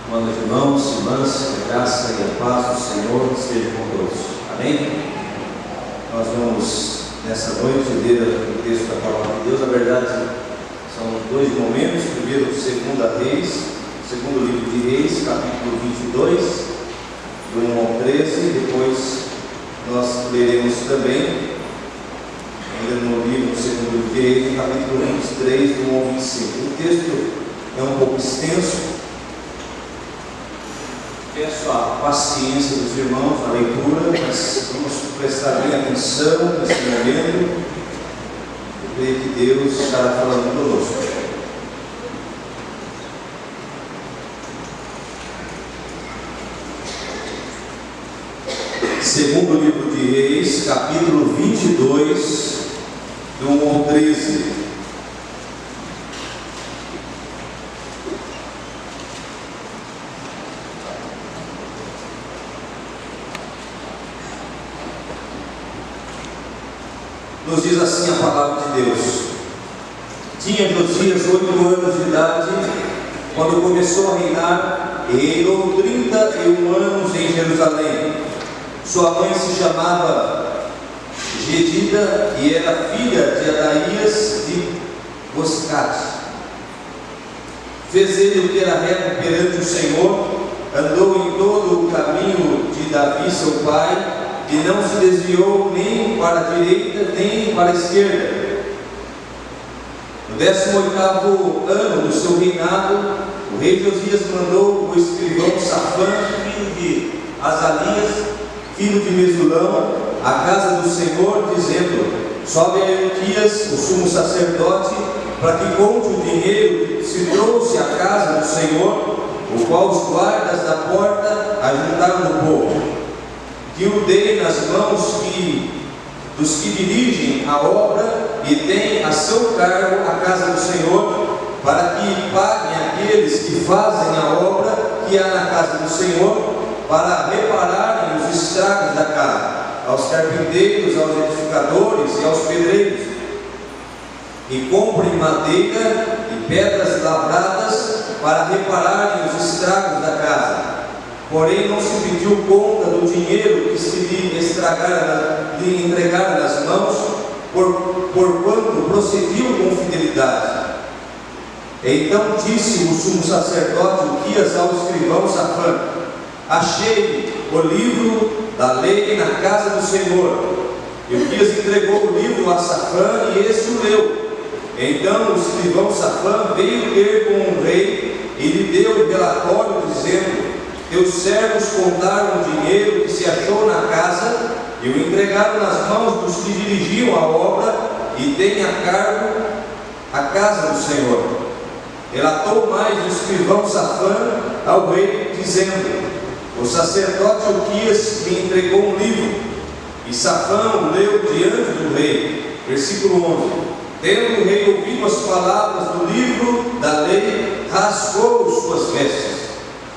Boa noite, irmãos, irmãs, que a graça e a paz do Senhor esteja com todos. Amém? Nós vamos, nessa noite, ler o texto da Palavra de Deus. Na verdade, são dois momentos. Primeiro, segundo livro de Reis, capítulo 22, do 1 ao 13. Depois, nós leremos também, ainda no livro segundo livro de Reis, capítulo 23, do 1 ao 25. O texto é um pouco extenso. Peço a paciência dos irmãos na leitura, mas vamos prestar bem atenção nesse momento. Eu creio que Deus estará falando conosco. Segundo livro de Reis, capítulo 22, do 1 ao 13. Nos diz assim a palavra de Deus: Tinha Josias 8 anos de idade quando começou a reinar, e reinou 31 anos em Jerusalém. Sua mãe se chamava Gedida e era filha de Adaías de Boscate. Fez ele o que era reto perante o Senhor, andou em todo o caminho de Davi seu pai, e não se desviou nem para a direita, nem para a esquerda. No 18º ano do seu reinado, o rei Josias mandou o escrivão Safã, filho de Azalias, filho de Mesulão, à casa do Senhor, dizendo: sobe a Hilquias, o sumo sacerdote, para que conte o dinheiro que se trouxe à casa do Senhor, o qual os guardas da porta ajuntaram do povo. Que o dei nas mãos dos que dirigem a obra e têm a seu cargo a casa do Senhor, para que paguem aqueles que fazem a obra que há na casa do Senhor, para repararem os estragos da casa, aos carpinteiros, aos edificadores e aos pedreiros, e comprem madeira e pedras lavradas para repararem os estragos da casa. Porém, não se pediu conta do dinheiro que se lhe entregara nas mãos, porquanto procediam com fidelidade. Então disse o sumo sacerdote Hilquias ao escrivão Safã: achei o livro da lei na casa do Senhor. Hilquias entregou o livro a Safã e este o leu. Então o escrivão Safã veio ter com o rei e lhe deu o relatório, dizendo: teus servos contaram o dinheiro que se achou na casa e o entregaram nas mãos dos que dirigiam a obra e têm a cargo a casa do Senhor. Relatou mais o escrivão Safã ao rei, dizendo: o sacerdote Hilquias me entregou um livro. E Safã o leu diante do rei. Versículo 11. Tendo o rei ouvido as palavras do livro da lei, rasgou suas vestes.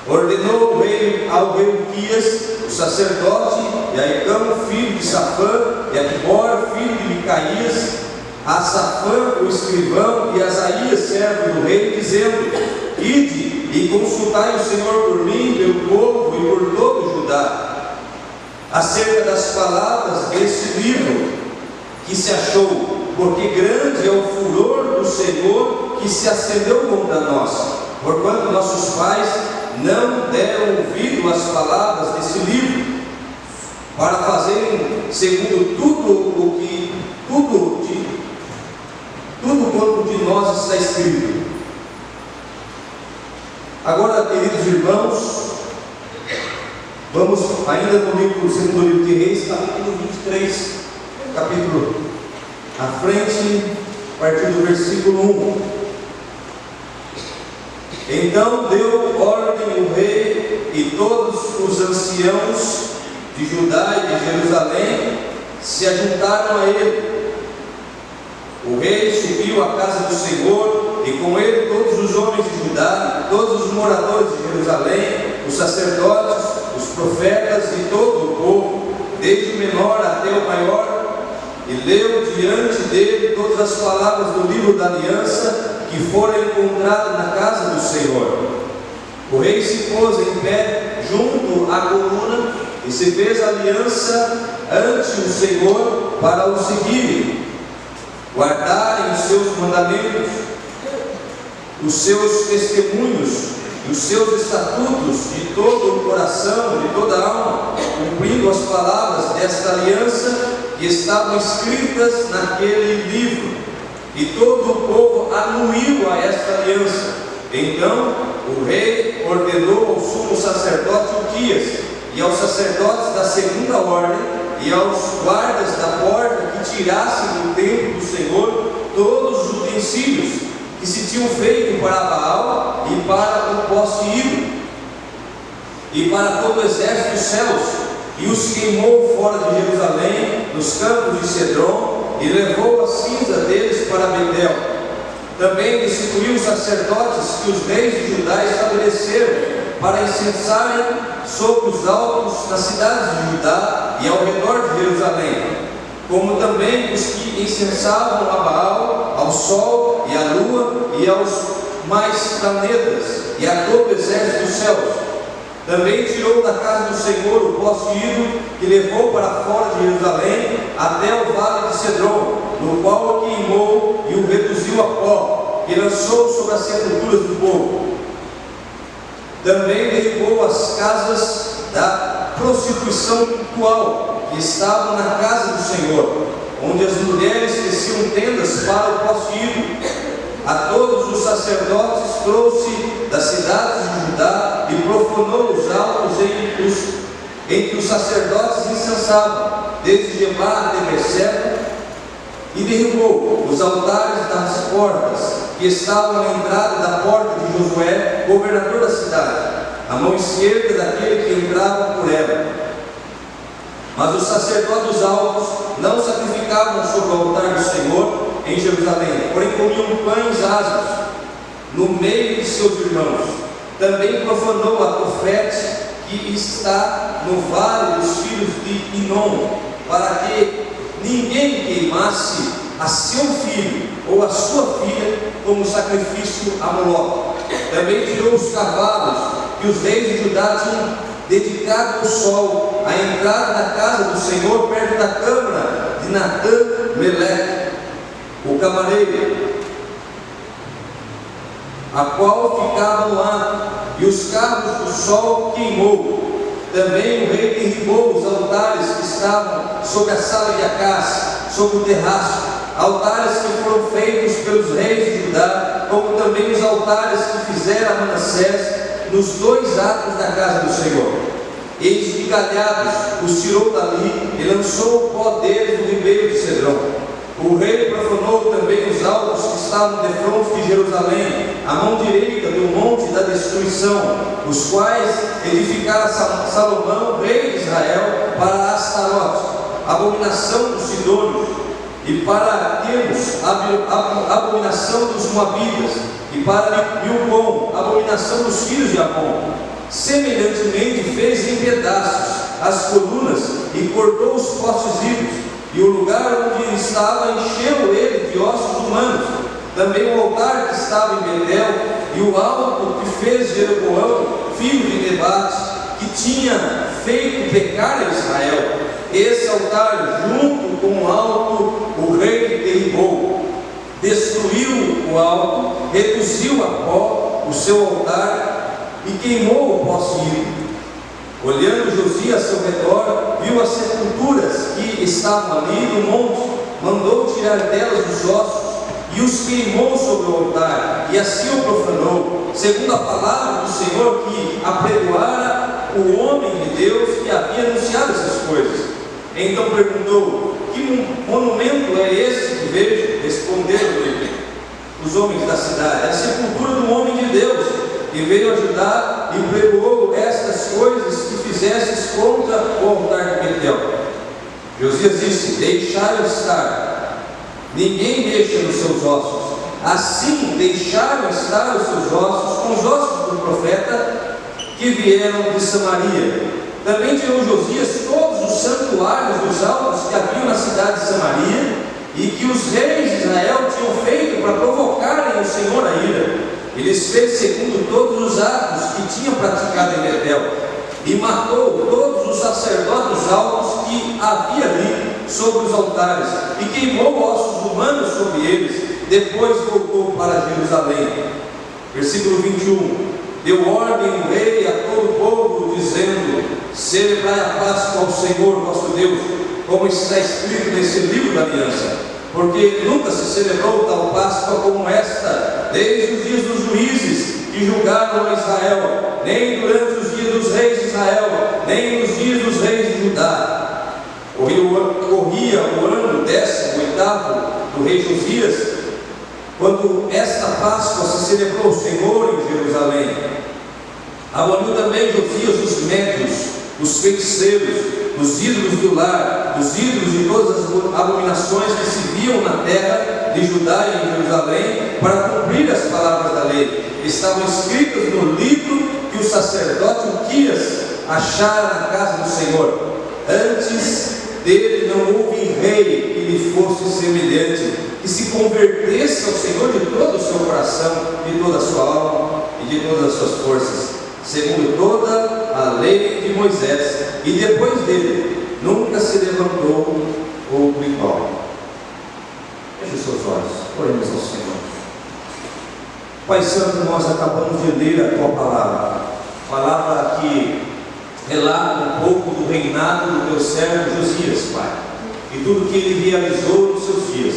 Ordenou o rei ao rei Hilquias, o sacerdote, e a Icão, filho de Safã, e a Quibor, filho de Micaías, a Safã, o escrivão, e a Asaías, servo do rei, dizendo: ide e consultai o Senhor por mim, meu povo, e por todo o Judá, acerca das palavras deste livro que se achou, porque grande é o furor do Senhor que se acendeu contra nós, porquanto nossos pais não deram ouvido às palavras desse livro, para fazerem segundo tudo quanto de nós está escrito. Agora, queridos irmãos, vamos ainda no segundo livro de Reis, capítulo 23, capítulo à frente, a partir do versículo 1. Então deu ordem o rei e todos os anciãos de Judá e de Jerusalém se ajuntaram a ele. O rei subiu à casa do Senhor, e com ele todos os homens de Judá, todos os moradores de Jerusalém, os sacerdotes, os profetas e todo o povo, desde o menor até o maior, e leu diante dele todas as palavras do livro da aliança que foram encontradas na casa do Senhor. O rei se pôs em pé junto à coluna e se fez aliança ante o Senhor para o seguirem, guardarem os seus mandamentos, os seus testemunhos e os seus estatutos de todo o coração, de toda a alma, cumprindo as palavras desta aliança que estavam escritas naquele livro. E todo o povo anuiu a esta aliança. Então o rei ordenou ao sumo sacerdote Uquias e aos sacerdotes da segunda ordem e aos guardas da porta que tirassem do templo do Senhor todos os utensílios que se tinham feito para Baal e para o poste ídolo e para todo o exército dos céus, e os queimou fora de Jerusalém, nos campos de Cedron, e levou a cinza deles para Betel. Também destituiu os sacerdotes que os reis de Judá estabeleceram para incensarem sobre os altos das cidades de Judá e ao redor de Jerusalém, como também os que incensavam a Baal, ao sol e à lua e aos mais planetas e a todo o exército dos céus. Também tirou da casa do Senhor o poste ídolo que levou para fora de Jerusalém até o vale de Cedron, no qual o queimou e o reduziu a pó, e lançou sobre as sepulturas do povo. Também derribou as casas da prostituição cultual que estavam na casa do Senhor, onde as mulheres teciam tendas para o poste ídolo. A todos os sacerdotes trouxe das cidades de Judá e profanou os altos em que os sacerdotes incensavam, desde Gemá até Berseba, e derrubou os altares das portas que estavam na entrada da porta de Josué, governador da cidade, à mão esquerda daquele que entrava por ela. Mas os sacerdotes altos não sacrificavam sobre o altar do Senhor em Jerusalém, porém comiam pães asmos no meio de seus irmãos. Também profanou a Tofete, que está no vale dos filhos de Inom, para que ninguém queimasse a seu filho ou a sua filha como sacrifício a Moloque. Também tirou os cavalos que os reis de Judá tinham dedicado ao sol, à entrada da casa do Senhor, perto da câmara de Natã-Meleque, o camareiro, a qual ficava no ato, e os carros do sol queimou. Também o rei derribou os altares que estavam sobre a sala de Acás, sobre o terraço, altares que foram feitos pelos reis de Judá, como também os altares que fizera Manassés nos dois atos da casa do Senhor. Eis de galhados os tirou dali e lançou o pó deles no ribeiro de Cedron. O rei profanou também os altos que estavam defronte de Jerusalém, à mão direita do monte da destruição, os quais edificara Salomão, rei de Israel, para Astarote, abominação dos sidônios, e para Quemos, abominação dos moabitas, e para Milcom, abominação dos filhos de Amon. Semelhantemente fez em pedaços as colunas e cortou os postes ídolos, e o lugar onde estava encheu ele de ossos humanos. Também o altar que estava em Betel, e o alto que fez Jeroboão, filho de Nebate, que tinha feito pecar a Israel. Esse altar, junto com o alto, o rei derribou, destruiu o alto, reduziu a pó o seu altar e queimou o poste ídolo. Olhando Josias a seu redor, viu as sepulturas que estavam ali no monte, mandou tirar delas os ossos e os queimou sobre o altar, e assim o profanou, segundo a palavra do Senhor que apregoara o homem de Deus que havia anunciado essas coisas. Então perguntou: que monumento é esse que vejo? Responderam-lhe os homens da cidade: a sepultura do homem de Deus, que veio ajudar e pregoou estas coisas que fizestes contra o altar de Betel. Josias disse: deixai-o estar, ninguém mexa nos seus ossos. Assim deixaram estar os seus ossos com os ossos do profeta que vieram de Samaria. Também tirou Josias todos os santuários dos altos que haviam na cidade de Samaria, e que os reis de Israel tinham feito para provocarem o Senhor a ira. Ele os fez segundo todos os atos que tinham praticado em Betel, e matou todos os sacerdotes altos que havia ali sobre os altares, e queimou ossos humanos sobre eles. Depois voltou para Jerusalém. Versículo 21. Deu ordem o rei a todo o povo, dizendo: celebrai a Páscoa ao Senhor vosso Deus, como está escrito nesse livro da aliança, porque nunca se celebrou tal Páscoa como esta, desde os dias dos juízes que julgaram a Israel, nem durante os dias dos reis de Israel, nem nos dias dos reis de Judá. Corria o ano 18º do rei Josias, quando esta Páscoa se celebrou ao Senhor em Jerusalém. Aboliu também Josias os médios, os feiticeiros, os ídolos do lar, os ídolos de todas as abominações que se viam na terra de Judá e em Jerusalém, para cumprir as palavras da lei. Estavam escritas no livro que o sacerdote Uquias achara na casa do Senhor. Antes dele não houve rei que lhe fosse semelhante, que se convertesse ao Senhor de todo o seu coração, de toda a sua alma e de todas as suas forças, segundo toda a lei de Moisés, e depois dele nunca se levantou outro igual. Feche os seus olhos, oremos ao Senhor. Pai Santo, nós acabamos de ler a Tua palavra que relata um pouco do reinado do Teu servo Josias, Pai, e tudo que ele realizou nos seus dias.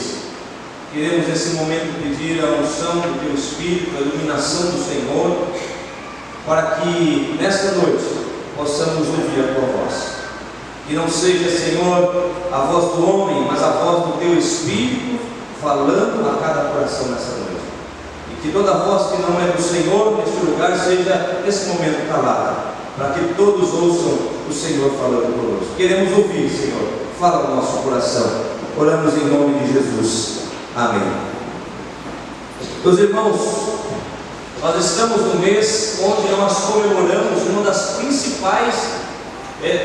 Queremos nesse momento pedir a unção do Teu Espírito, a iluminação do Senhor, para que nesta noite possamos ouvir a Tua voz. Que não seja, Senhor, a voz do homem, mas a voz do Teu Espírito falando a cada coração nessa noite. E que toda voz que não é do Senhor neste lugar seja nesse momento calada, para que todos ouçam o Senhor falando conosco. Queremos ouvir, Senhor, fala no nosso coração. Oramos em nome de Jesus. Amém. Meus irmãos, nós estamos no mês onde nós comemoramos uma das principais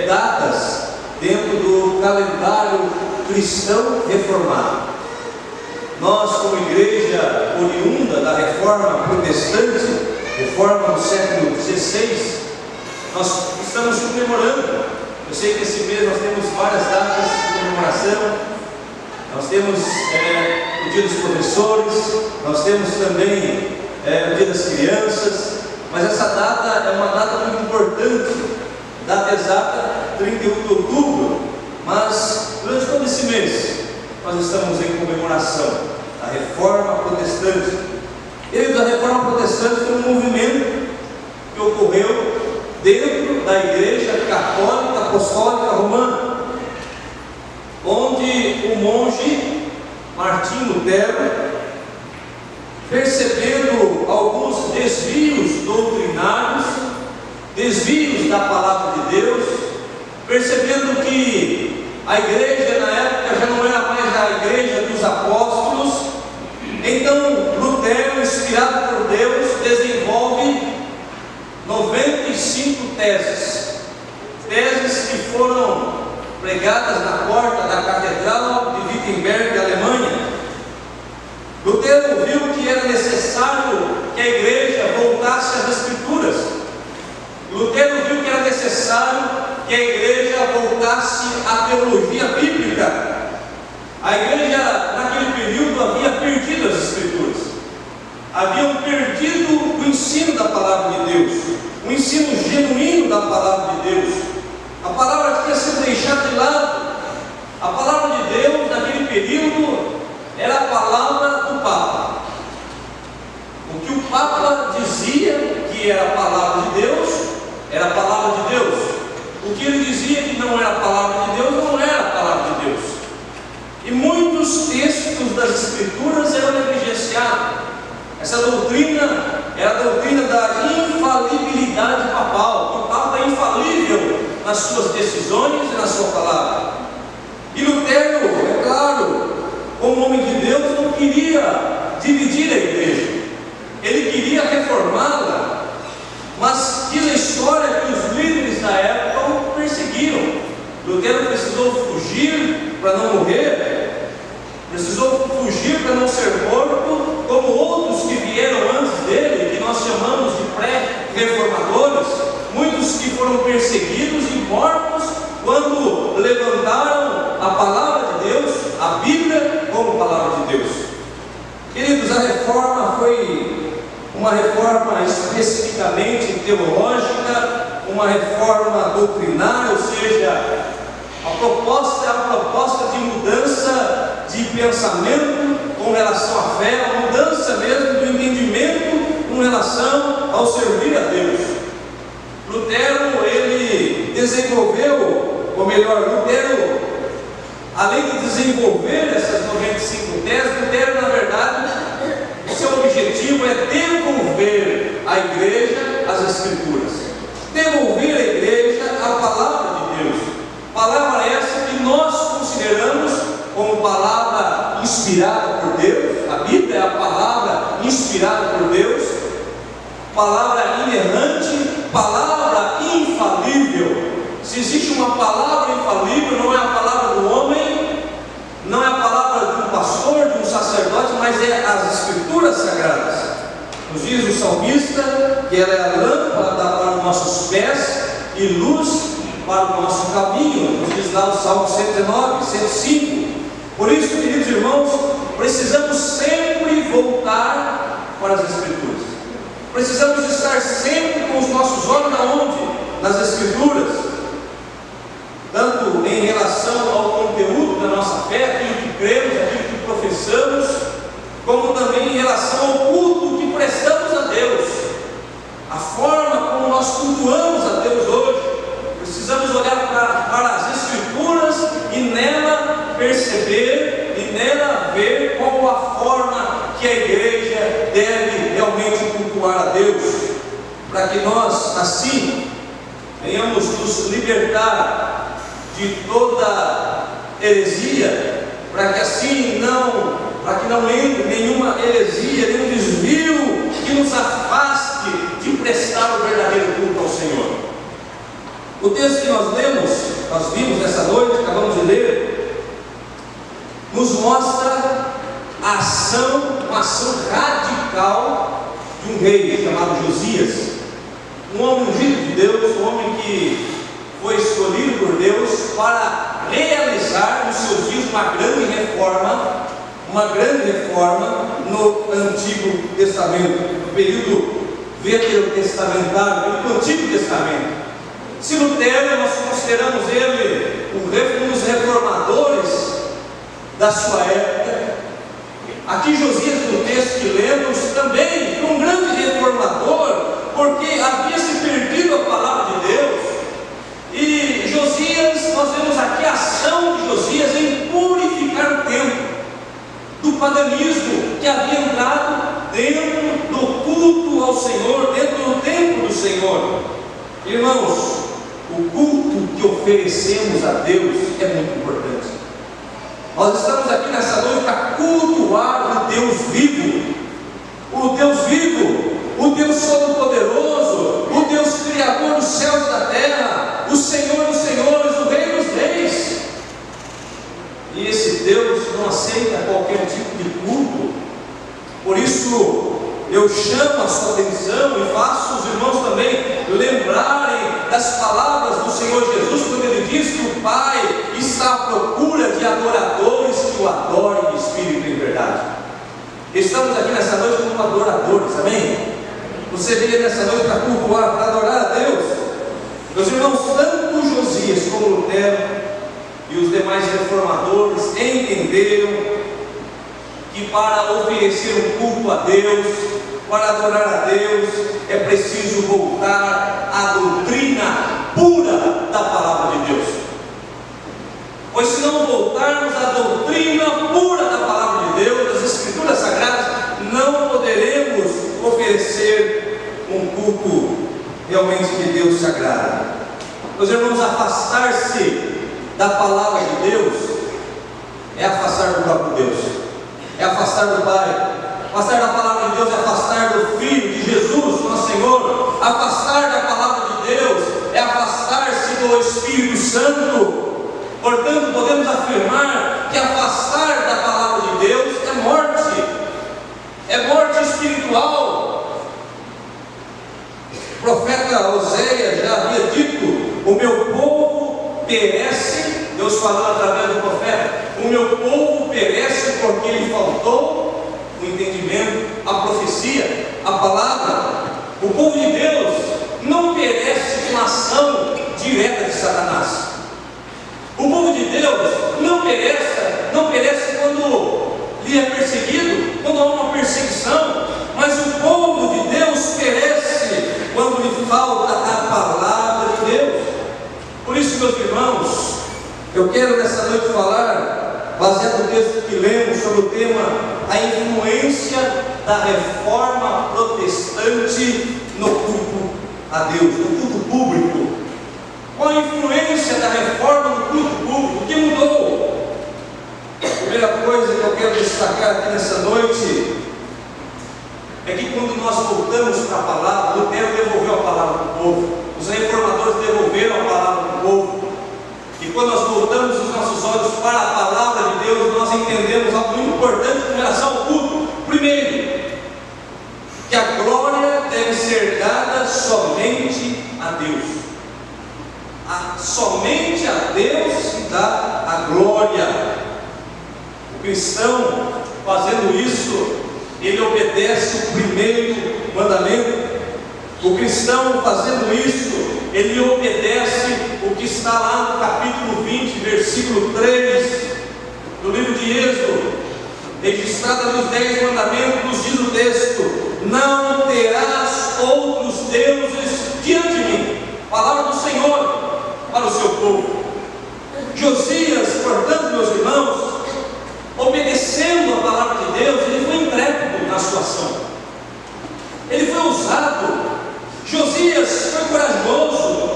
datas dentro do calendário cristão reformado. Nós, como igreja oriunda da reforma protestante, reforma no século XVI, nós estamos comemorando. Eu sei que esse mês nós temos várias datas de comemoração. Nós temos o dia dos professores, nós temos também o dia das crianças, mas essa data é uma data muito importante, data exata 31 de outubro, mas durante todo esse mês nós estamos em comemoração da Reforma Protestante. E a Reforma Protestante foi um movimento que ocorreu dentro da Igreja Católica Apostólica Romana, onde o monge Martinho Lutero, percebendo alguns desvios doutrinários, desvios da palavra de Deus, percebendo que a igreja na época já não era mais a igreja dos apóstolos, então Lutero, inspirado por Deus, desenvolve 95 teses que foram pregadas na porta da Catedral de Wittenberg, Alemanha. Lutero viu que era necessário que a igreja voltasse às Escrituras. Lutero viu que era necessário que a igreja voltasse à teologia bíblica. A igreja, naquele período, havia perdido as Escrituras, haviam perdido o ensino da palavra de Deus, o ensino genuíno da palavra de Deus. A palavra tinha sido deixada de lado. A palavra de Deus, naquele período, era a palavra do Papa. O que o Papa dizia que era a palavra de Deus, era a palavra de Deus. O que ele dizia que não era a palavra de Deus, não era a palavra de Deus. E muitos textos das Escrituras eram negligenciados. Essa doutrina era a doutrina da infalibilidade papal. O Papa é infalível nas suas decisões e na sua palavra. E Lutero, é claro, como homem de Deus, não queria dividir a igreja, ele queria reformá-la, mas diz a história que os líderes da época o perseguiram. Lutero precisou fugir para não morrer, precisou fugir para não ser morto, como outros que vieram antes dele, especificamente teológica, uma reforma doutrinária, ou seja, a proposta é uma proposta de mudança de pensamento com relação à fé, a mudança mesmo do entendimento com relação ao servir a Deus. Lutero, ele desenvolveu, ou melhor, Lutero, além de desenvolver essas 95 teses, Lutero, na verdade, o seu objetivo é devolver à igreja as Escrituras, devolver à igreja a palavra de Deus, palavra essa que nós consideramos como palavra inspirada por Deus. A Bíblia é a palavra inspirada por Deus, palavra inerrante, palavra infalível. Se existe uma palavra infalível, não é a palavra do homem, não é a palavra de um pastor, de um sacerdote, mas é as Escrituras Sagradas. Nos diz o salmista que ela é a lâmpada para os nossos pés e luz para o nosso caminho. Nos diz lá o Salmo 119, 105. Por isso, queridos irmãos, precisamos sempre voltar para as Escrituras. Precisamos estar sempre com os nossos olhos aonde? Nas Escrituras. Tanto em relação ao conteúdo da nossa fé, aquilo que cremos, aquilo que professamos, como também em relação ao culto que prestamos a Deus, a forma como nós cultuamos a Deus hoje. Precisamos olhar para as Escrituras e nela perceber e nela ver qual a forma que a igreja deve realmente cultuar a Deus, para que nós assim venhamos nos libertar de toda heresia, para que assim para que não entre nenhuma heresia, nenhum desvio que nos afaste de prestar o verdadeiro culto ao Senhor. O texto que nós vimos nessa noite, acabamos de ler, nos mostra uma ação radical de um rei chamado Josias, um homem ungido de Deus, um homem que foi escolhido por Deus para realizar nos seus dias uma grande reforma no Antigo Testamento, no período veterotestamentário, no Antigo Testamento. Se Lutero, nós consideramos ele um dos reformadores da sua época, aqui Josias, no texto que lemos, também foi um grande reformador, porque havia se perdido a palavra de Deus. E Josias, nós vemos aqui a ação de Josias em purificar o templo do paganismo que havia entrado dentro do culto ao Senhor, dentro do templo do Senhor. Irmãos, o culto que oferecemos a Deus é muito importante. Nós estamos aqui nessa noite para cultuar o Deus vivo, o Deus Todo-Poderoso, o Deus Criador dos céus e da terra, o Senhor dos senhores, o Rei dos reis. E esse Deus não aceita qualquer tipo de culto. Por isso eu chamo a sua atenção e faço os irmãos também lembrarem das palavras do Senhor Jesus, quando ele diz que o Pai está à procura de adoradores que o adorem em espírito e em verdade. Estamos aqui nessa noite como adoradores, amém? Você veio nessa noite para cultuar, para adorar a Deus. Meus irmãos, tanto Josias como Lutero e os demais reformadores entenderam que para oferecer um culto a Deus, para adorar a Deus, é preciso voltar à doutrina pura da palavra de Deus. Pois se não voltarmos à doutrina pura da palavra de Deus, das Escrituras Sagradas, não poderemos oferecer um culto realmente de Deus sagrado. Meus irmãos, afastar-se da palavra de Deus é afastar do próprio Deus, é afastar do Pai. Afastar da palavra de Deus é afastar do Filho de Jesus, nosso Senhor. Afastar da palavra de Deus é afastar-se do Espírito Santo. Portanto, podemos afirmar que afastar da palavra de Deus é morte espiritual. O profeta Oséias já havia dito: o meu povo perece, Deus falando através do profeta, o meu povo perece porque lhe faltou o entendimento, a profecia, a palavra. O perece uma ação direta de Satanás. O povo de Deus não perece quando lhe é perseguido, quando há uma perseguição, mas o povo de Deus perece quando lhe falta a palavra de Deus. Por isso, meus irmãos, eu quero nessa noite falar, baseado no texto que lemos, sobre o tema a influência da reforma protestante no culto a Deus, no culto público. Qual a influência da reforma no culto público? O que mudou? A primeira coisa que eu quero destacar aqui nessa noite é que quando nós voltamos para a palavra, Lutero devolveu a palavra para o povo, os reformadores devolveram a palavra para o povo, e quando nós voltamos os nossos olhos para a palavra de Deus, nós entendemos algo muito importante em relação ao culto. Primeiro, que a glória deve ser dada somente a Deus. Somente a Deus se dá a glória. O cristão, fazendo isso, ele obedece o primeiro mandamento. O cristão, fazendo isso, ele obedece o que está lá no capítulo 20, versículo 3 do livro de Êxodo, registrado nos 10 mandamentos. Diz o texto: não terás outros deuses diante de mim. Palavra do Senhor para o seu povo. Josias, portanto, meus irmãos, obedecendo a palavra de Deus, ele foi intrépido na sua ação, ele foi ousado. Josias foi corajoso,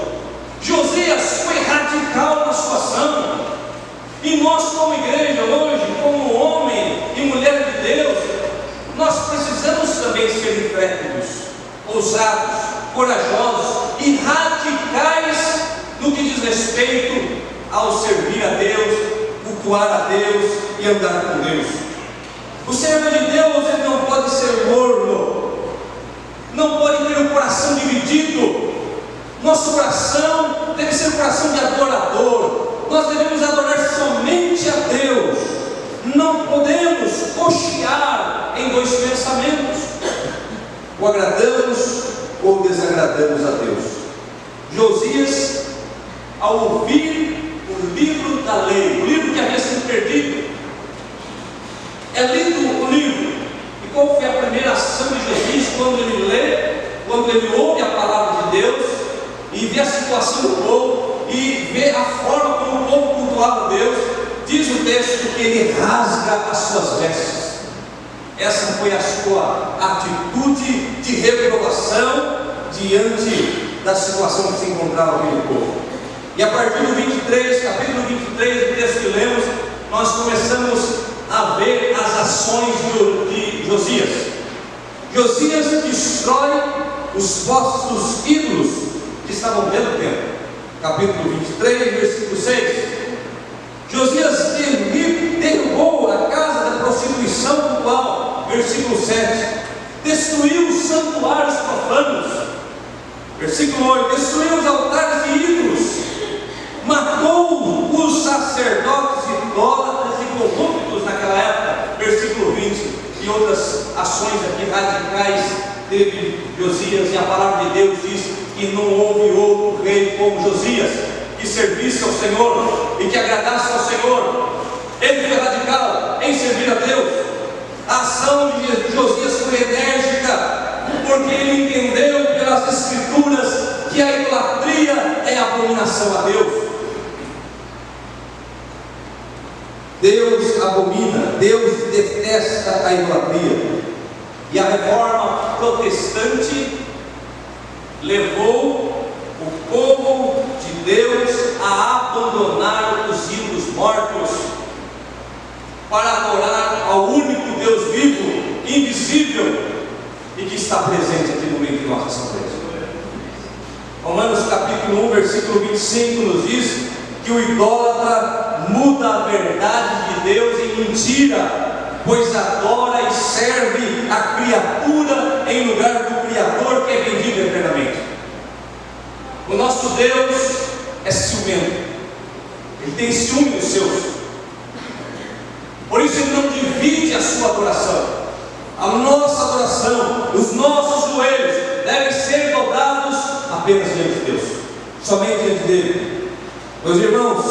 Josias foi radical na sua ação. E nós, como igreja hoje, como homem e mulher de Deus, nós precisamos também ser intrépidos, ousados, corajosos e radicais no que diz respeito ao servir a Deus, cultuar a Deus e andar com Deus. O servo de Deus, ele não pode ser morno, não pode ter um coração dividido. Nosso coração deve ser um coração de adorador. Nós devemos adorar somente a Deus. Não podemos cochear em dois pensamentos: ou agradamos ou desagradamos a Deus. Josias, ao ouvir o livro da lei, o livro que havia sido perdido, é lido o livro. E qual foi a primeira ação de Josias quando ele lê, quando ele ouve a palavra de Deus e vê a situação do povo e vê a forma como o povo cultuava Deus? Diz o texto que ele rasga as suas vestes. Essa foi a sua atitude de reprovação diante da situação que se encontrava aquele povo. E a partir do 23, capítulo 23, do texto que lemos, nós começamos a ver as ações de Josias. Josias destrói os falsos ídolos que estavam dentro do templo. Capítulo 23, versículo 6. Josias derrubou a casa da prostituição cultual. Versículo 7. Destruiu os santuários profanos. Versículo 8. Destruiu os altares de ídolos. Matou os sacerdotes idólatras e corruptos naquela época. Versículo 20. E outras ações aqui radicais teve Josias. E a palavra de Deus diz que não houve outro rei como Josias, que servisse ao Senhor e que agradasse ao Senhor. Ele foi radical em servir a Deus. A ação de Josias foi enérgica, porque ele entendeu pelas Escrituras que a idolatria é abominação a Deus. Deus abomina, Deus detesta a idolatria. E a reforma protestante levou o povo de Deus a abandonar os ídolos mortos para adorar ao único Deus vivo, invisível e que está presente aqui no meio de nós nessa noite. Romanos capítulo 1, versículo 25 nos diz que o idólatra muda a verdade de Deus em mentira, pois adora e serve a criatura em lugar do Criador, que é bendito eternamente. O nosso Deus é ciumento, Ele tem ciúme dos seus, por isso Ele não divide a sua adoração. A nossa adoração, os nossos joelhos devem ser dobrados a apenas diante de Deus, somente diante dele. Meus irmãos,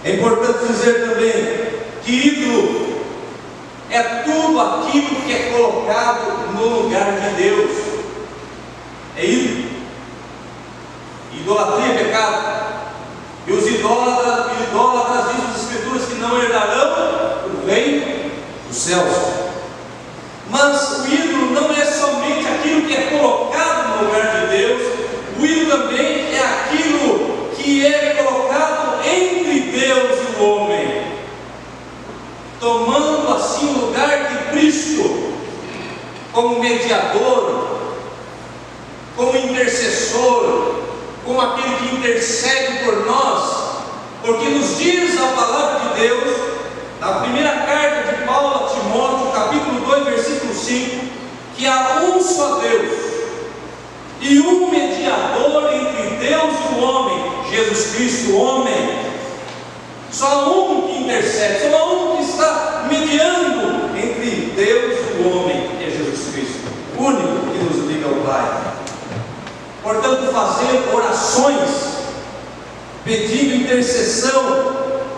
é importante dizer também que ídolo é tudo aquilo que é colocado no lugar de Deus. É ídolo. Idolatria é pecado. E os idólatras dizem as Escrituras que não herdarão o reino dos céus. Mas o ídolo não é somente aquilo que é colocado no lugar de Deus, o ídolo também é aquilo que é colocado entre Deus e o homem, tomando assim o lugar de Cristo como mediador, como intercessor, como aquele que intercede por nós, porque nos diz a palavra de Deus, na primeira carta de Paulo a Timóteo, capítulo 2, versículo 5, que há um só Deus e um mediador entre Deus e o homem, Jesus Cristo, o homem. Só há um que intercede, só há um que está mediando entre Deus e o homem, que é Jesus Cristo, o único que nos liga ao Pai. Portanto, fazer orações, pedindo intercessão,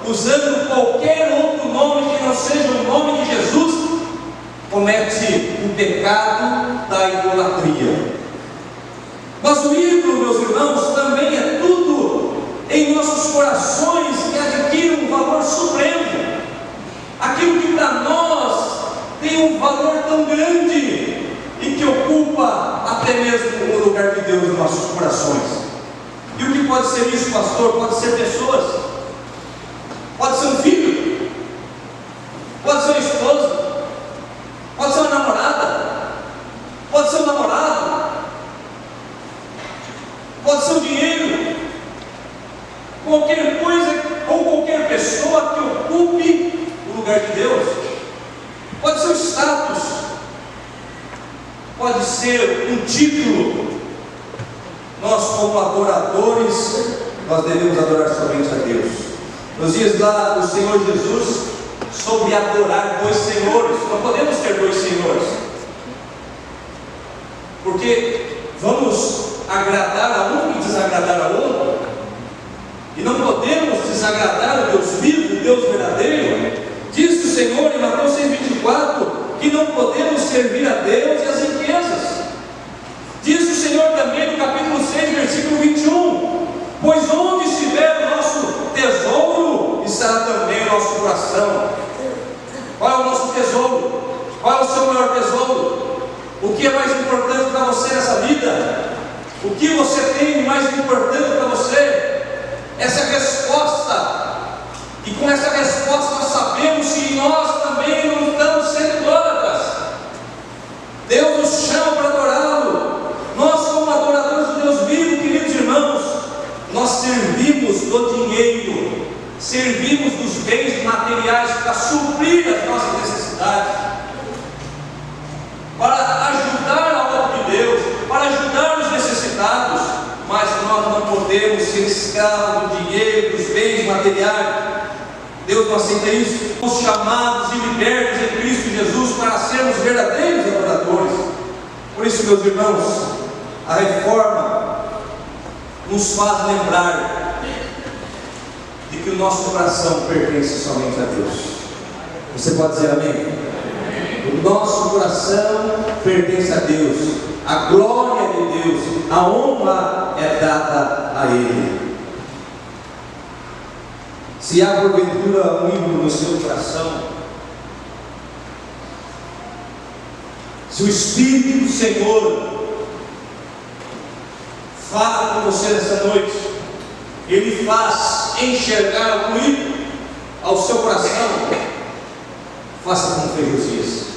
usando qualquer outro nome que não seja o nome de Jesus, comete o pecado da idolatria. Mas o ídolo, meus irmãos, também é tudo em nossos corações que adquire um valor supremo, aquilo que para nós tem um valor tão grande e que ocupa até mesmo o lugar de Deus nos nossos corações. E o que pode ser isso, pastor? Pode ser pessoas, pode ser um filho, pode ser uma esposa, pode ser uma namorada, pode ser um namorado, pode ser o dinheiro, qualquer coisa ou qualquer pessoa que ocupe o lugar de Deus. Pode ser o status, pode ser um título. Nós, como adoradores, nós devemos adorar somente a Deus. Nos dias lá do Senhor Jesus sobre adorar dois senhores. Não podemos ter dois senhores, porque vamos agradar a um e desagradar a outro, e não podemos desagradar o Deus vivo, o Deus verdadeiro. Diz o Senhor em Mateus 6,24 que não podemos servir a Deus e as riquezas. Diz o Senhor também no capítulo 6, versículo 21, pois onde estiver o nosso tesouro, estará também o nosso coração. Qual é o nosso tesouro? Qual é o seu maior tesouro? O que é mais importante para você nessa vida? O que você tem mais importante para você? Essa é a resposta. E com essa resposta nós sabemos que nós também não estamos sendo idólatras. Deus nos chama para adorá-lo. Nós, como adoradores do Deus vivo, queridos irmãos, nós servimos do dinheiro, servimos dos bens materiais para suprir as nossas necessidades, para ajudar a obra de Deus, para ajudar os necessitados, mas nós não podemos ser escravos do dinheiro, dos bens materiais. Deus não aceita isso. Somos chamados e libertos em Cristo Jesus para sermos verdadeiros adoradores. Por isso, meus irmãos, a reforma nos faz lembrar de que o nosso coração pertence somente a Deus. Você pode dizer amém? O nosso coração pertence a Deus, a glória de Deus, a honra é dada a Ele. Se há porventura um ídolo no seu coração, se o Espírito do Senhor fala com você nessa noite, Ele faz enxergar algum ídolo ao seu coração, faça como fez Josias.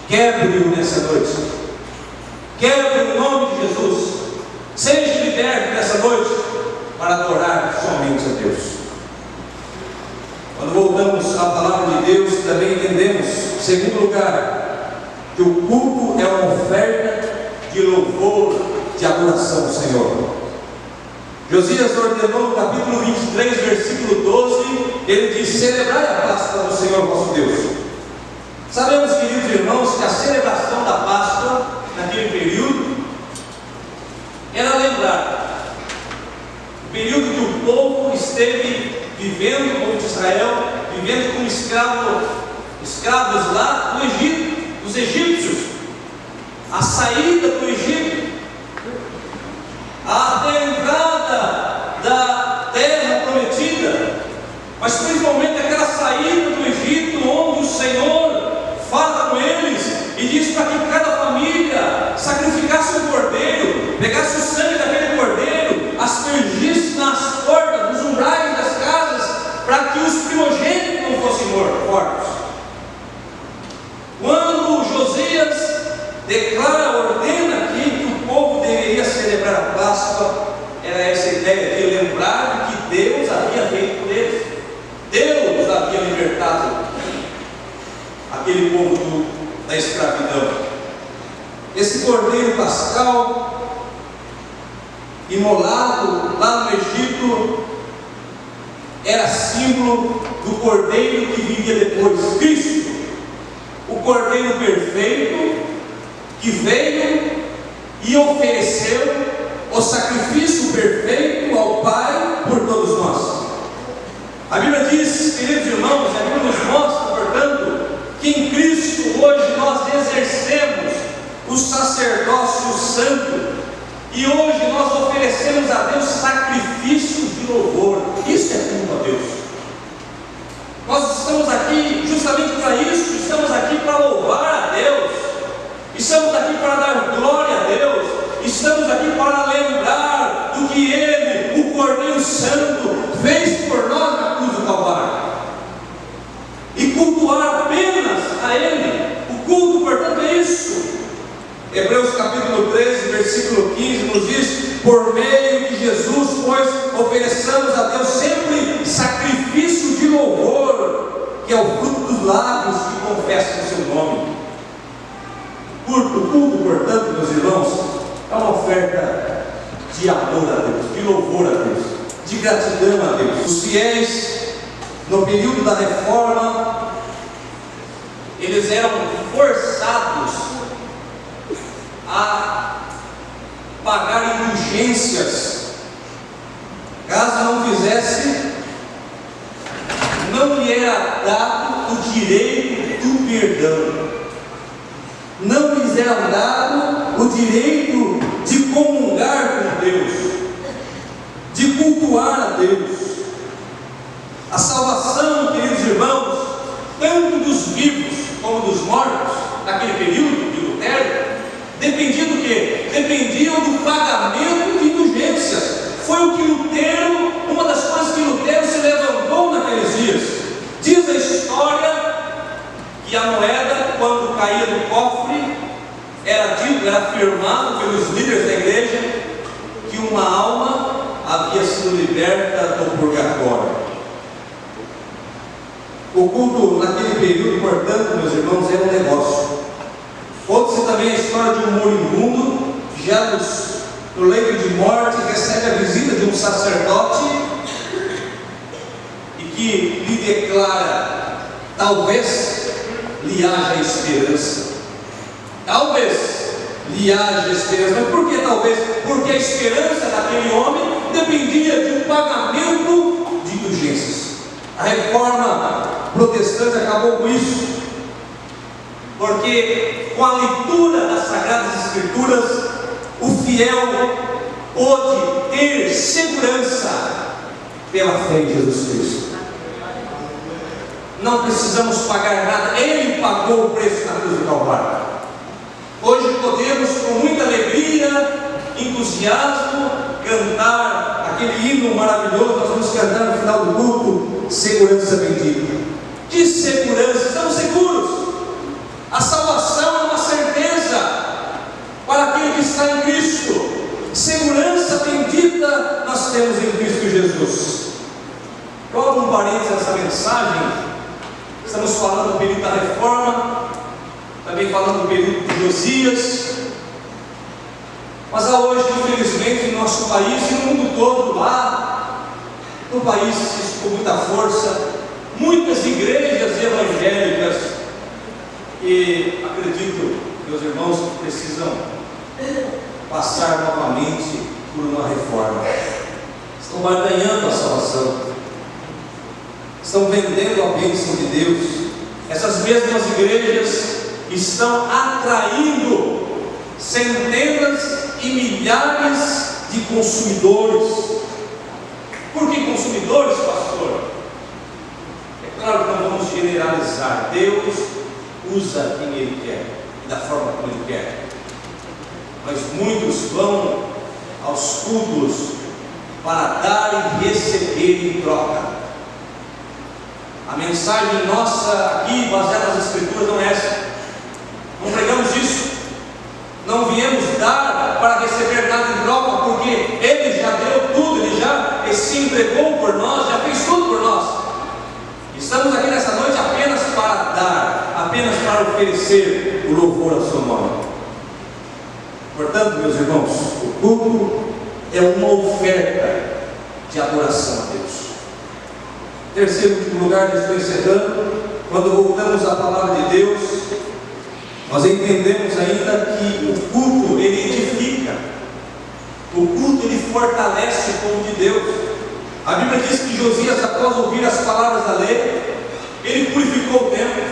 Quebre-o nessa noite, quebre o nome de Jesus, seja liberto nessa noite para adorar somente a Deus. Quando voltamos à palavra de Deus, também entendemos, em segundo lugar, que o culto é uma oferta de louvor, de adoração ao Senhor. Josias ordenou no capítulo 23, versículo 12, ele diz: celebrai a Páscoa do Senhor vosso Deus. Sabemos, queridos irmãos, que a celebração da Páscoa, naquele período, esteve vivendo, o povo de Israel, vivendo como escravos lá do Egito, dos egípcios, a saída do Egito, até a entrada da terra prometida, mas principalmente aquela saída do Egito, onde o Senhor fala com eles e diz para que cada família sacrificasse um cordeiro, pegasse o sangue daquele cordeiro, aspergisse nas portas, nos umbrais das casas, para que os primogênitos não fossem mortos. Quando Josias declara, ordena que o povo deveria celebrar a Páscoa, era essa ideia de lembrar que Deus havia feito por eles. Deus havia libertado aquele povo da escravidão. Esse cordeiro pascal, imolado lá no Egito, era símbolo do cordeiro que viria depois, Cristo, o cordeiro perfeito, que veio e ofereceu o sacrifício perfeito ao Pai por todos nós. A Bíblia diz, queridos irmãos, a Bíblia nos mostra, portanto, que em Cristo hoje nós exercemos o sacerdócio santo, e hoje nós oferecemos a Deus sacrifícios de louvor. Isso é culto a Deus. Nós estamos aqui justamente para isso, estamos aqui para louvar a Deus, estamos aqui para dar glória a Deus, estamos aqui para lembrar do que Ele, o Cordeiro Santo, fez por nós na cruz do Calvário, e cultuar apenas a Ele. O culto, portanto, é isso. Hebreus capítulo 13, versículo 15 nos diz: por meio de Jesus, pois, ofereçamos a Deus sempre sacrifício de louvor, que é o fruto dos lábios que confessam o seu nome. O culto, portanto, meus irmãos, é uma oferta de amor a Deus, de louvor a Deus, de gratidão a Deus. Os fiéis, no período da reforma, eles eram forçados a pagar indulgências. Caso não fizesse, não lhe era dado o direito do perdão, não lhes era dado o direito de comungar com Deus, de cultuar a Deus. A salvação, queridos irmãos, tanto dos vivos como dos mortos, naquele período de Lutero, dependia do quê? Dependia do pagamento de indulgências. Foi o que Lutero, uma das coisas que Lutero se levantou naqueles dias. Diz a história que a moeda, quando caía do cofre, era dito, era afirmado pelos líderes da igreja, que uma alma havia sido liberta do purgatório. O culto naquele período, portanto, meus irmãos, era um negócio. Conta-se também a história de um moribundo, já no leito de morte, recebe a visita de um sacerdote e que lhe declara: talvez lhe haja esperança. Talvez lhe haja esperança. Mas por que talvez? Porque a esperança daquele homem dependia de um pagamento de indulgências. A reforma protestante acabou com isso, porque com a leitura das Sagradas Escrituras, o fiel pôde ter segurança pela fé em Jesus Cristo. Não precisamos pagar nada, Ele pagou o preço na cruz do Calvário. Hoje podemos, com muita alegria, entusiasmo, cantar aquele hino maravilhoso. Nós vamos cantar no final do culto: segurança bendita. Que segurança! Estamos seguros. A salvação é uma certeza para aquele que está em Cristo. Segurança bendita nós temos em Cristo Jesus. Coloca um parênteses nessa mensagem. Estamos falando do período da reforma, também falando do período de Josias. Mas há hoje, infelizmente, no nosso país e no mundo todo, lá no país, isso com muita força, muitas igrejas evangélicas, e acredito, meus irmãos, que precisam passar novamente por uma reforma. Estão barganhando a salvação. estão vendendo a bênção de Deus. Essas mesmas igrejas estão atraindo centenas e milhares de consumidores. Por que consumidores, pastor? É claro que não vamos generalizar. Deus usa quem Ele quer, da forma como Ele quer. Mas muitos vão aos cultos para dar e receber em troca. A mensagem nossa aqui, baseada nas Escrituras, não é essa. Não pregamos isso. Não viemos dar para receber nada em troca, porque Ele já deu tudo, Ele já se entregou por nós, já fez tudo por nós. Estamos aqui nessa noite apenas para dar, apenas para oferecer o louvor ao seu nome. Portanto, meus irmãos, o culto é uma oferta de adoração a Deus. Terceiro e último lugar, já estou encerrando. Quando voltamos à palavra de Deus, nós entendemos ainda que o culto, ele edifica. O culto, ele fortalece o povo de Deus. A Bíblia diz que Josias, após ouvir as palavras da lei, ele purificou o templo.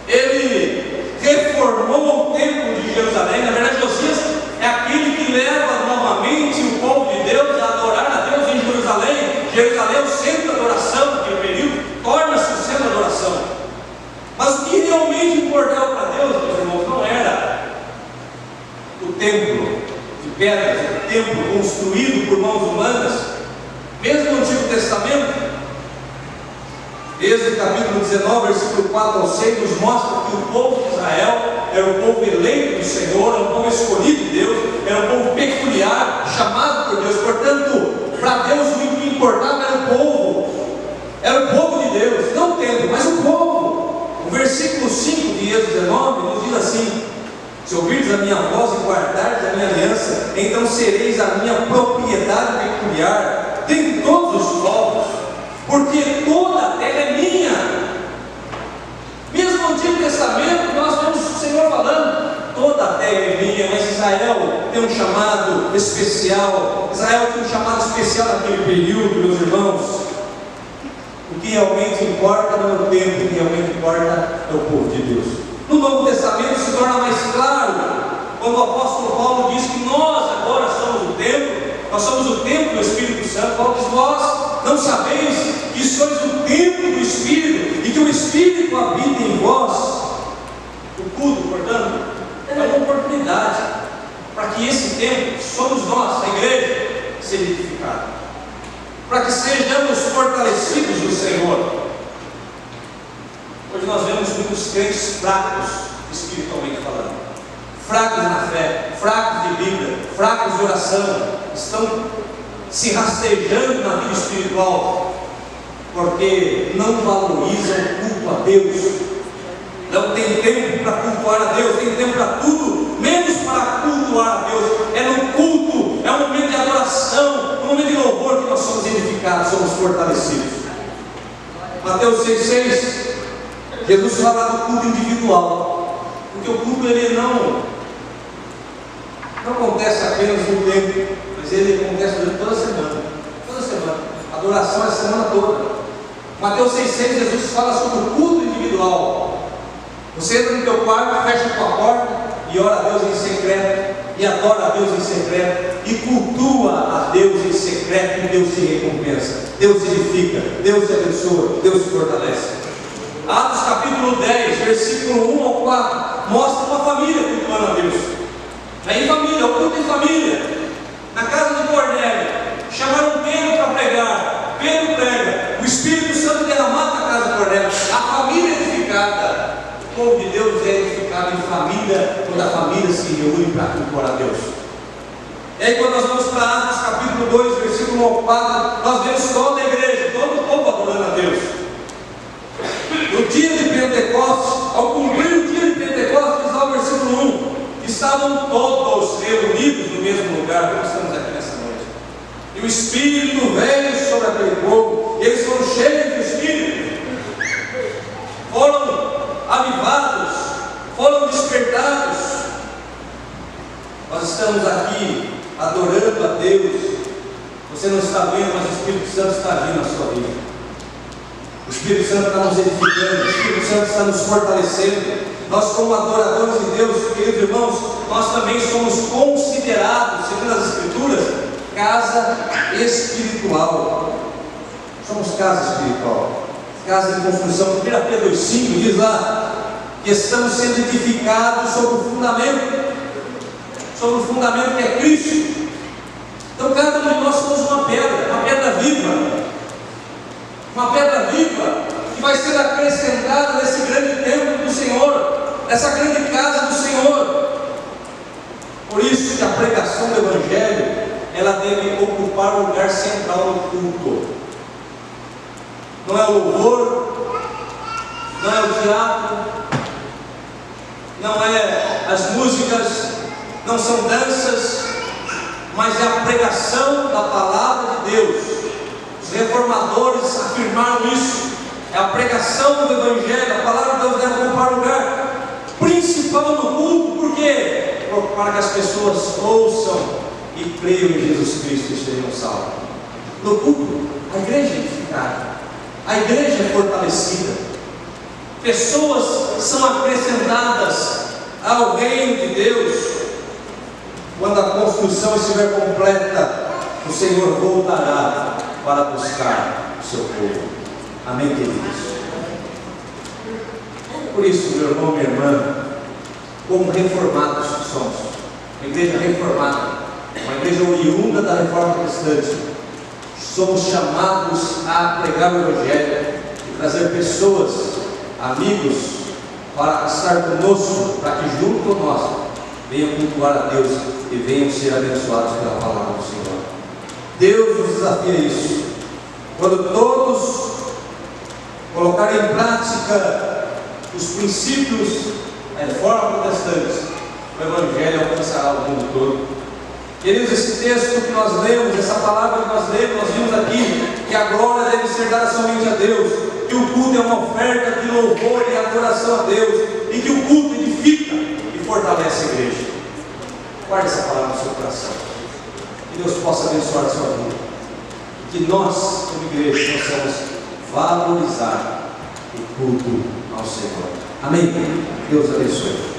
Ele reformou o templo de Jerusalém. Na verdade, Josias é aquele que leva novamente o povo de Deus a adorar a Deus em Jerusalém. Jerusalém é o centro da adoração daquele período, torna-se o centro da adoração. Mas o que realmente importava para Deus, meus irmãos, não era o templo de pedras, o templo construído por mãos humanas. Mesmo no Antigo Testamento, Êxodo capítulo 19, versículo 4 ao 6, nos mostra que o povo de Israel era um povo eleito do Senhor, era um povo escolhido de Deus, era um povo peculiar, chamado por Deus. Portanto, para Deus o que importava era o povo de Deus, não o templo, mas o povo. O versículo 5 de Êxodo 19 nos diz assim: se ouvirdes a minha voz e guardardes a minha aliança, então sereis a minha propriedade peculiar dentre todos os povos, porque toda a terra é minha. Mesmo no Antigo Testamento, nós vemos o Senhor falando: toda a terra é minha. Mas Israel tem um chamado especial. Israel tem um chamado especial naquele período, meus irmãos. O que realmente importa não é o tempo, o que realmente importa é o povo de Deus. No Novo Testamento se torna mais claro quando o apóstolo Paulo diz que nós agora somos o templo. Nós somos o templo do Espírito Santo. Paulo diz: vós não sabeis que sois o templo do Espírito e que o Espírito habita em vós. O culto, portanto, é uma oportunidade para que esse templo, somos nós, a igreja, seja edificado, para que sejamos fortalecidos no Senhor. Hoje nós vemos muitos crentes fracos, espiritualmente falando, fracos na fé, fracos de Bíblia, fracos de oração, estão se rastejando na vida espiritual, porque não valorizam o culto a Deus. Não tem tempo para cultuar a Deus, tem tempo para tudo, menos para cultuar a Deus. É no culto, é um momento de adoração, um momento de louvor que nós somos edificados, somos fortalecidos. Mateus 6,6, Jesus fala do culto individual, porque o culto ele não acontece apenas no tempo, mas ele acontece durante toda a semana. Toda semana, a adoração é a semana toda. Mateus 6,6, Jesus fala sobre o culto individual. Você entra no teu quarto, fecha a tua porta e ora a Deus em secreto, e adora a Deus em secreto, e cultua a Deus em secreto, e Deus te recompensa, Deus te edifica, Deus te abençoa, Deus te fortalece. Atos capítulo 10, versículo 1 ao 4, mostra uma família cultuando a Deus. É em família, o culto em família. Na casa de Cornélio, chamaram Pedro para pregar. Pedro prega, o Espírito Santo derramado na casa de Cornélio, a família edificada. O povo de Deus é edificado em família, quando a família se reúne para cultuar a Deus. E aí, quando nós vamos para Atos capítulo 2, versículo 1 ao 4, nós vemos toda a igreja, todo o povo adorando a Deus. No dia de Pentecostes, ao cumprir o dia de Pentecostes, diz lá o versículo 1, estavam todos reunidos no mesmo lugar, como estamos aqui nessa noite. E o Espírito veio sobre aquele povo, e eles foram cheios do Espírito, foram avivados, foram despertados. Nós estamos aqui adorando a Deus. Você não está vendo, mas o Espírito Santo está agindo na sua vida. O Espírito Santo está nos edificando, o Espírito Santo está nos fortalecendo. Nós, como adoradores de Deus, queridos irmãos, nós também somos considerados, segundo as Escrituras, casa espiritual. Somos casa espiritual, casa de construção. 1 Pedro 2,5 diz lá que estamos sendo edificados sobre o fundamento que é Cristo. Então cada um de nós somos uma pedra viva, que vai ser acrescentada nesse grande templo do Senhor, nessa grande casa do Senhor. Por isso que a pregação do Evangelho, ela deve ocupar o lugar central no culto. Não é o louvor, não é o teatro, não é as músicas, não são danças, mas é a pregação da palavra de Deus. Os reformadores afirmaram isso. É a pregação do Evangelho, a palavra de Deus deve ocupar lugar principal no culto. Por quê? Para que as pessoas ouçam e creiam em Jesus Cristo e sejam salvos. No culto, a igreja é edificada, a igreja é fortalecida, pessoas são acrescentadas ao reino de Deus. Quando a construção estiver completa, o Senhor voltará para buscar o seu povo. Amém, queridos? Por isso, meu irmão, minha irmã, como reformados que somos, uma igreja reformada, uma igreja oriunda da reforma protestante, somos chamados a pregar o Evangelho e trazer pessoas, amigos, para estar conosco, para que junto a nós venham cultuar a Deus e venham ser abençoados pela palavra do Senhor. Deus nos desafia a isso. Quando todos colocarem em prática os princípios da reforma protestante, o Evangelho alcançará o mundo todo. Queridos, esse texto que nós lemos, essa palavra que nós lemos, nós vimos aqui que a glória deve ser dada somente a Deus, que o culto é uma oferta de louvor e adoração a Deus, e que o culto edifica e fortalece a igreja. Guarde essa palavra no seu coração. Que Deus possa abençoar a sua vida. Que nós, como igreja, possamos valorizar o culto ao Senhor. Amém? Deus abençoe.